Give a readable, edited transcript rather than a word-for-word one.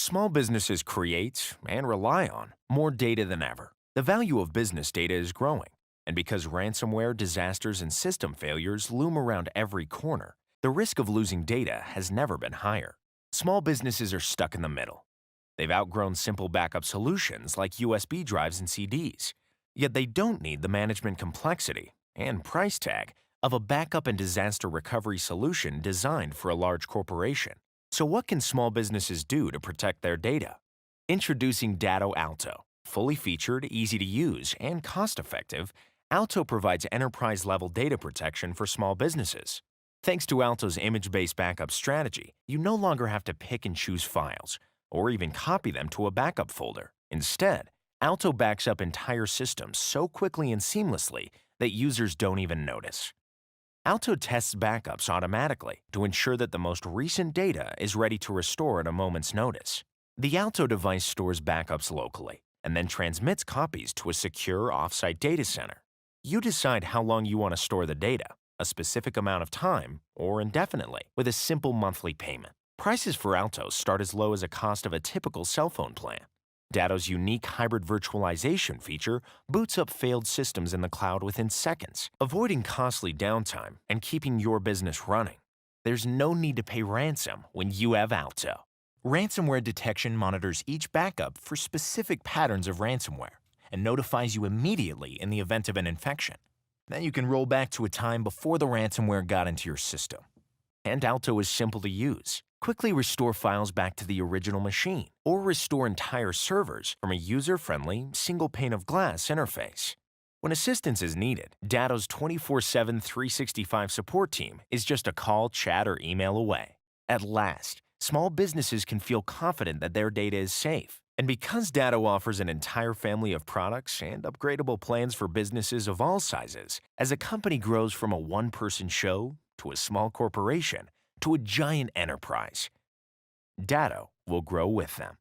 Small businesses create and rely on more data than ever. The value of business data is growing, and because ransomware, disasters, and system failures loom around every corner, the risk of losing data has never been higher. Small businesses are stuck in the middle. They've outgrown simple backup solutions like USB drives and CDs, yet they don't need the management complexity and price tag of a backup and disaster recovery solution designed for a large corporation. So what can small businesses do to protect their data? Introducing Datto Alto. Fully featured, easy to use, and cost-effective, Alto provides enterprise-level data protection for small businesses. Thanks to Alto's image-based backup strategy, you no longer have to pick and choose files, or even copy them to a backup folder. Instead, Alto backs up entire systems so quickly and seamlessly that users don't even notice. Alto tests backups automatically to ensure that the most recent data is ready to restore at a moment's notice. The Alto device stores backups locally and then transmits copies to a secure off-site data center. You decide how long you want to store the data, a specific amount of time, or indefinitely, with a simple monthly payment. Prices for Alto start as low as a cost of a typical cell phone plan. Datto's unique hybrid virtualization feature boots up failed systems in the cloud within seconds, avoiding costly downtime and keeping your business running. There's no need to pay ransom when you have Alto. Ransomware detection monitors each backup for specific patterns of ransomware and notifies you immediately in the event of an infection. Then you can roll back to a time before the ransomware got into your system. And Alto is simple to use. Quickly restore files back to the original machine, or restore entire servers from a user-friendly, single pane of glass interface. When assistance is needed, Datto's 24/7 365 support team is just a call, chat, or email away. At last, small businesses can feel confident that their data is safe. And because Datto offers an entire family of products and upgradable plans for businesses of all sizes, as a company grows from a one-person show to a small corporation, to a giant enterprise, Datto will grow with them.